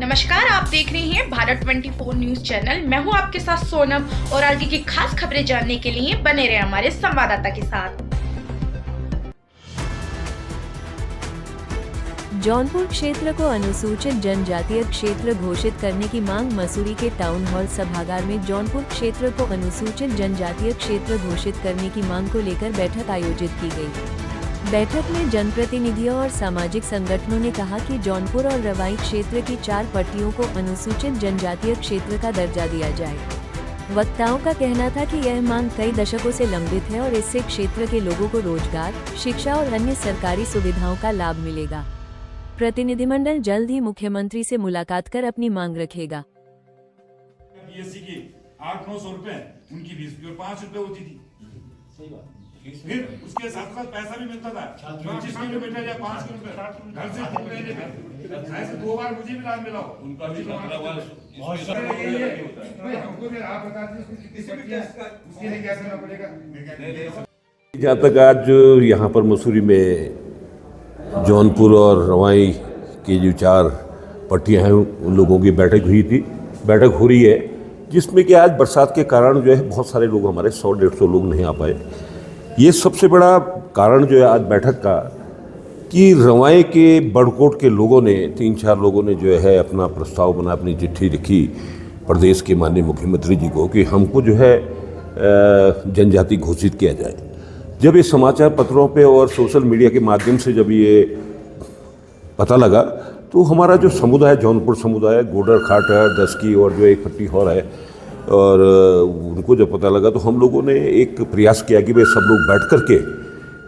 नमस्कार, आप देख रहे हैं भारत 24 न्यूज चैनल। मैं हूं आपके साथ सोनम और आगे की खास खबरें जानने के लिए बने रहे हमारे संवाददाता के साथ। जौनपुर क्षेत्र को अनुसूचित जनजातीय क्षेत्र घोषित करने की मांग। मसूरी के टाउन हॉल सभागार में जौनपुर क्षेत्र को अनुसूचित जनजातीय क्षेत्र घोषित करने की मांग को लेकर बैठक आयोजित की गई। बैठक में जनप्रतिनिधियों और सामाजिक संगठनों ने कहा कि जौनपुर और रवाई क्षेत्र की 4 पट्टियों को अनुसूचित जनजातीय क्षेत्र का दर्जा दिया जाए। वक्ताओं का कहना था कि यह मांग कई दशकों से लंबित है और इससे क्षेत्र के लोगों को रोजगार, शिक्षा और अन्य सरकारी सुविधाओं का लाभ मिलेगा। प्रतिनिधिमंडल जल्द ही मुख्यमंत्री से मुलाकात कर अपनी मांग रखेगा। बीएससी की 800-900 रुपए उनकी फीस और 5 रुपए होती थी। सही बात। फिर उसके साथ साथ पैसा भी मिलता था 25 किलोमीटर या 5 किलोमीटर घर से दूर रहने पे। ऐसे 2 बार मुझे भी लाभ मिला हो। उनका भी हमको भी आप बता दीजिए उसके लिए क्या करना पड़ेगा। जहाँ तक आज यहाँ पर मसूरी में जौनपुर और रवाई की जो 4 पट्टियाँ हैं उन लोगों की बैठक हो रही है, जिसमें कि आज बरसात के कारण जो है बहुत सारे लोग हमारे 100-150 लोग नहीं आ पाए। ये सबसे बड़ा कारण जो है आज बैठक का कि रवाई के बड़कोट के लोगों ने 3-4 लोगों ने जो है अपना प्रस्ताव बना, अपनी चिट्ठी लिखी प्रदेश के माननीय मुख्यमंत्री जी को कि हमको जो है जनजाति घोषित किया जाए। जब ये समाचार पत्रों पे और सोशल मीडिया के माध्यम से जब ये पता लगा तो हमारा जो समुदाय, जौनपुर समुदाय, गोडर खाटर, दसकी और जो एक पट्टी और है, और उनको जब पता लगा तो हम लोगों ने एक प्रयास किया कि भाई सब लोग बैठ कर के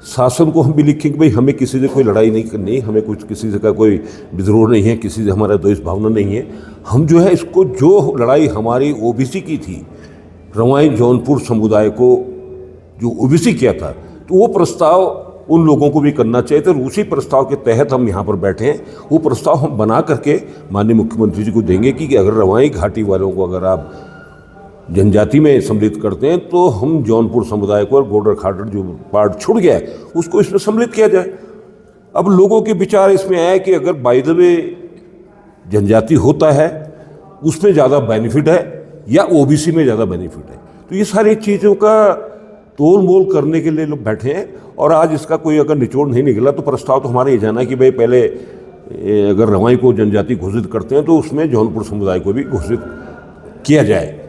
शासन को हम भी लिखें कि भाई हमें किसी से कोई लड़ाई नहीं करनी, हमें कुछ किसी से का कोई विद्रोह नहीं है, किसी से हमारा द्वेष भावना नहीं है। हम जो है इसको, जो लड़ाई हमारी ओबीसी की थी, रवाई जौनपुर समुदाय को जो ओबीसी किया था, तो वो प्रस्ताव उन लोगों को भी करना चाहिए। तो उसी प्रस्ताव के तहत हम यहाँ पर बैठे हैं। वो प्रस्ताव हम बना करके माननीय मुख्यमंत्री जी को देंगे कि अगर रवाई घाटी वालों को अगर आप जनजाति में सम्मिलित करते हैं तो हम जौनपुर समुदाय को और गोडर खाटर जो पार्ट छूट गया है उसको इसमें सम्मिलित किया जाए। अब लोगों के विचार इसमें आया कि अगर बाय द वे जनजाति होता है उसमें ज़्यादा बेनिफिट है या ओबीसी में ज़्यादा बेनिफिट है। तो ये सारी चीज़ों का तोल मोल करने के लिए लोग बैठे हैं और आज इसका कोई अगर निचोड़ नहीं निकला तो प्रस्ताव तो हमारा ये जाना है कि भाई पहले अगर रवाई को जनजाति घोषित करते हैं तो उसमें जौनपुर समुदाय को भी घोषित किया जाए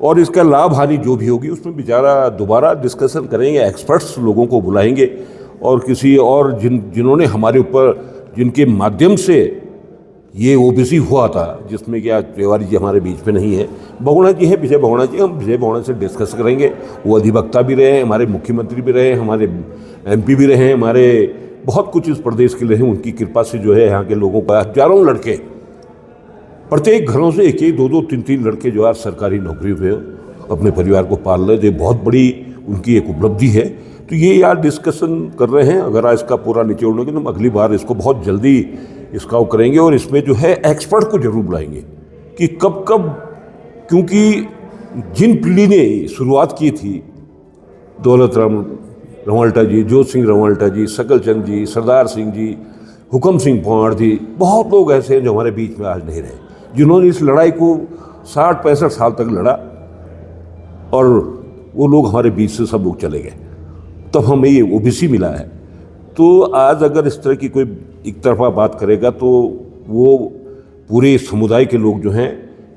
और इसका लाभ हानि जो भी होगी उसमें बेचारा दोबारा डिस्कशन करेंगे, एक्सपर्ट्स लोगों को बुलाएंगे और किसी और जिन्होंने हमारे ऊपर, जिनके माध्यम से ये ओबीसी हुआ था, जिसमें कि आज तिवारी जी हमारे बीच में नहीं है, बहुगुणा जी हैं, विजय बहुगुणा जी, हम विजय बहुगुणा से डिस्कस करेंगे। वो अधिवक्ता भी रहे हैं, हमारे मुख्यमंत्री भी रहे हैं, हमारे एमपी भी रहे हैं, हमारे बहुत कुछ इस प्रदेश के रहे। उनकी कृपा से जो है यहाँ के लोगों का हजारों लड़के, प्रत्येक घरों से 1-1, 2-2, 3-3 लड़के जो आज सरकारी नौकरी पे अपने परिवार को पाल रहे थे, बहुत बड़ी उनकी एक उपलब्धि है। तो ये यार डिस्कशन कर रहे हैं, अगर आज इसका पूरा निचोड़ होगी तो हम अगली बार इसको बहुत जल्दी इसका वो करेंगे और इसमें जो है एक्सपर्ट को जरूर बुलाएंगे कि कब कब, क्योंकि जिन पीढ़ी ने शुरुआत की थी, दौलत राम रवाल्टा जी, जोत सिंह रवाल्टा जी, सकल चंद जी, सरदार सिंह जी, हुक्म सिंह पंवार जी, बहुत लोग ऐसे हैं जो हमारे बीच में आज नहीं रहे, जिन्होंने इस लड़ाई को 60-65 साल तक लड़ा और वो लोग हमारे बीच से सब लोग चले गए, तब हमें ये ओबीसी मिला है। तो आज अगर इस तरह की कोई एक तरफा बात करेगा तो वो पूरे समुदाय के लोग जो हैं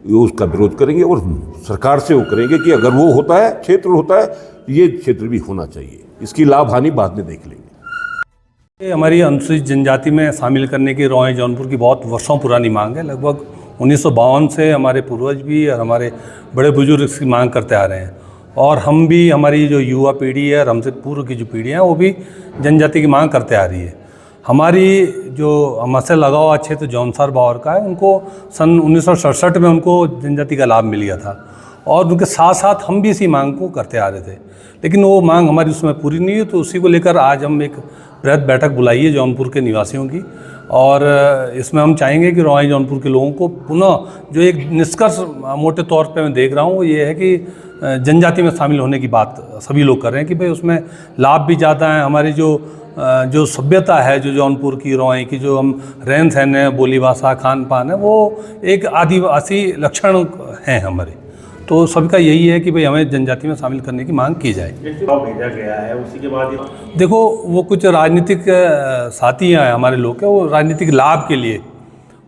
वो उसका विरोध करेंगे और सरकार से वो करेंगे कि अगर वो होता है, क्षेत्र होता है, ये क्षेत्र भी होना चाहिए। इसकी लाभ हानि बाद में देख लेंगे। हमारी अनुसूचित जनजाति में शामिल करने की रवाई जौनपुर की बहुत वर्षों पुरानी मांग है। लगभग 1952 से हमारे पूर्वज भी और हमारे बड़े बुजुर्ग इसकी मांग करते आ रहे हैं और हम भी, हमारी जो युवा पीढ़ी है और हमसे पूर्व की जो पीढ़ी है वो भी जनजाति की मांग करते आ रही है। हमारी जो हमसे लगा हुआ क्षेत्र जौनसर बावर का है, उनको सन 1967 में उनको जनजाति का लाभ मिल गया था और उनके साथ साथ हम भी इसी मांग को करते आ रहे थे, लेकिन वो मांग हमारी उसमें पूरी नहीं हुई। तो उसी को लेकर आज हम एक बृहद बैठक बुलाई है जौनपुर के निवासियों की और इसमें हम चाहेंगे कि रवाई जौनपुर के लोगों को पुनः, जो एक निष्कर्ष मोटे तौर पे मैं देख रहा हूँ, वो ये है कि जनजाति में शामिल होने की बात सभी लोग कर रहे हैं कि भाई उसमें लाभ भी ज़्यादा हैं। हमारी जो जो सभ्यता है, जो जौनपुर की रोई की जो हम रहन सहन है, बोली भाषा, खान पान है, वो एक आदिवासी लक्षण हैं हमारे। तो सबका यही है कि भाई हमें जनजाति में शामिल करने की मांग की जाए। भेजा गया है उसी के बाद देखो, वो कुछ राजनीतिक साथी हैं हमारे लोग के, वो राजनीतिक लाभ के लिए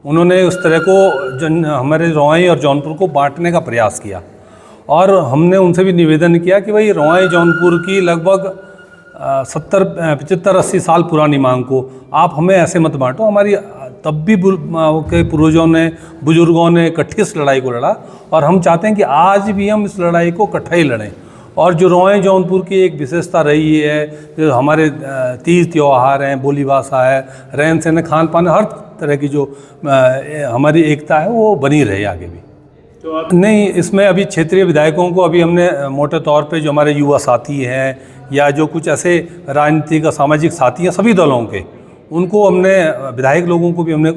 उन्होंने उस तरह को हमारे रोई और जौनपुर को बांटने का प्रयास किया। और हमने उनसे भी निवेदन किया कि भाई रोई जौनपुर की लगभग 75-80 साल पुरानी मांग को आप हमें ऐसे मत बांटो। हमारी तब भी के पूर्वजों ने, बुजुर्गों ने इकट्ठे इस लड़ाई को लड़ा, और हम चाहते हैं कि आज भी हम इस लड़ाई को इकट्ठा ही लड़ें। और जो रोई जौनपुर की एक विशेषता रही है, जो हमारे तीज त्यौहार हैं, बोली भाषा है, रहन सहन, खान पान, हर तरह की जो हमारी एकता है वो बनी रहे आगे भी। नहीं, इसमें अभी क्षेत्रीय विधायकों को अभी हमने मोटे तौर पे जो हमारे युवा साथी हैं या जो कुछ ऐसे राजनीतिक और सामाजिक साथी हैं सभी दलों के, उनको हमने विधायक लोगों को भी हमने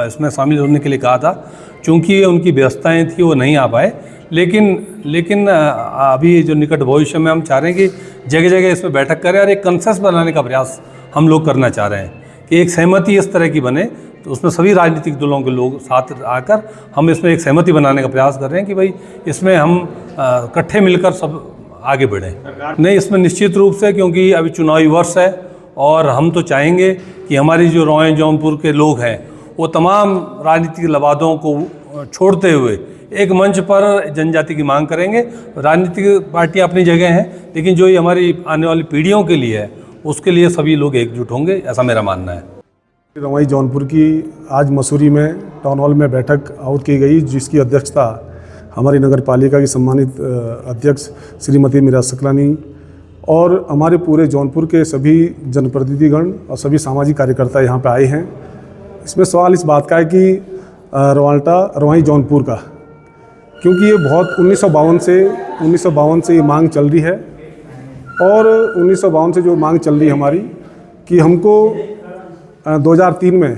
इसमें शामिल होने के लिए कहा था। चूँकि उनकी व्यवस्थाएं थी वो नहीं आ पाए, लेकिन अभी जो निकट भविष्य में हम चाह रहे हैं कि जगह जगह इसमें बैठक करें और एक कंसेंसस बनाने का प्रयास हम लोग करना चाह रहे हैं कि एक सहमति इस तरह की बने, तो उसमें सभी राजनीतिक दलों के लोग साथ आकर हम इसमें एक सहमति बनाने का प्रयास कर रहे हैं कि भाई इसमें हम इकट्ठे मिलकर सब आगे बढ़ें। नहीं, इसमें निश्चित रूप से, क्योंकि अभी चुनावी वर्ष है और हम तो चाहेंगे कि हमारी जो रोई जौनपुर के लोग हैं वो तमाम राजनीतिक लबादों को छोड़ते हुए एक मंच पर जनजाति की मांग करेंगे। राजनीतिक पार्टियां अपनी जगह हैं, लेकिन जो ये हमारी आने वाली पीढ़ियों के लिए है उसके लिए सभी लोग एकजुट होंगे, ऐसा मेरा मानना है। रोई जौनपुर की आज मसूरी में टाउन हॉल में बैठक आउट की गई, जिसकी अध्यक्षता हमारी नगर पालिका की सम्मानित अध्यक्ष श्रीमती मीरा सकलानी और हमारे पूरे जौनपुर के सभी जनप्रतिनिधिगण और सभी सामाजिक कार्यकर्ता यहाँ पे आए हैं। इसमें सवाल इस बात का है कि रोई जौनपुर का, क्योंकि ये बहुत 1952 से ये मांग चल रही है, और 1952 से जो मांग चल रही है हमारी कि हमको 2003 में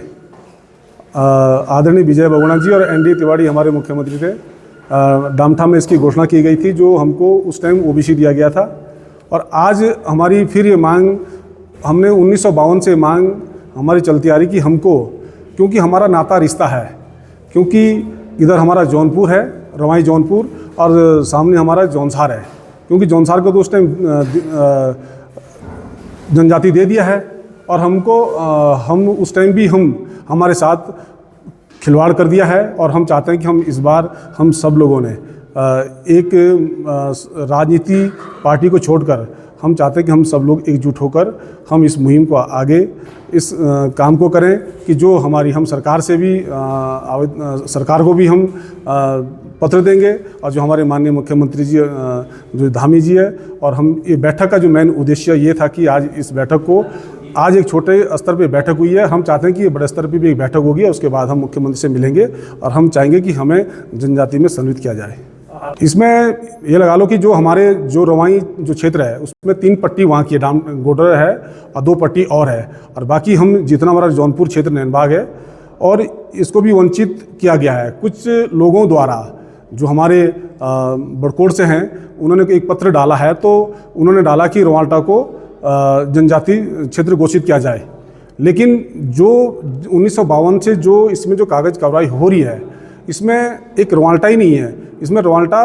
आदरणीय विजय बहुगुणा जी और एनडी तिवारी हमारे मुख्यमंत्री थे, डामठा में इसकी घोषणा की गई थी, जो हमको उस टाइम ओबीसी दिया गया था। और आज हमारी फिर ये मांग, हमने 1952 से मांग हमारी चलती आ रही कि हमको, क्योंकि हमारा नाता रिश्ता है, क्योंकि इधर हमारा जौनपुर है, रोई जौनपुर, और सामने हमारा जौनसार है, क्योंकि जौनसार को तो उस टाइम जनजाति दे दिया है, और हमको हम उस टाइम भी हमारे साथ खिलवाड़ कर दिया है। और हम चाहते हैं कि हम इस बार हम सब लोगों ने एक राजनीति पार्टी को छोड़कर हम चाहते हैं कि हम सब लोग एकजुट होकर हम इस मुहिम को आगे इस काम को करें कि जो हमारी, हम सरकार से भी सरकार को भी हम पत्र देंगे, और जो हमारे माननीय मुख्यमंत्री जी जो धामी जी है, और हम ये बैठक का जो मेन उद्देश्य ये था कि आज इस बैठक को, आज एक छोटे स्तर पे बैठक हुई है, हम चाहते हैं कि ये बड़े स्तर पे भी एक बैठक होगी, और उसके बाद हम मुख्यमंत्री से मिलेंगे और हम चाहेंगे कि हमें जनजाति में सम्मिलित किया जाए। इसमें ये लगा लो कि जो हमारे जो रोई जो क्षेत्र है उसमें 3 पट्टी वहाँ की गोडर है और 2 पट्टी और है, और बाकी हम जितना हमारा जौनपुर क्षेत्र नैनबाग है, और इसको भी वंचित किया गया है कुछ लोगों द्वारा जो हमारे बड़कोट से हैं। उन्होंने एक पत्र डाला है, तो उन्होंने डाला कि रोवाल्टा को जनजाति क्षेत्र घोषित किया जाए, लेकिन जो 1952 से जो इसमें जो कागज कार्रवाई हो रही है, इसमें एक रोवाल्टा ही नहीं है, इसमें रोवाल्टा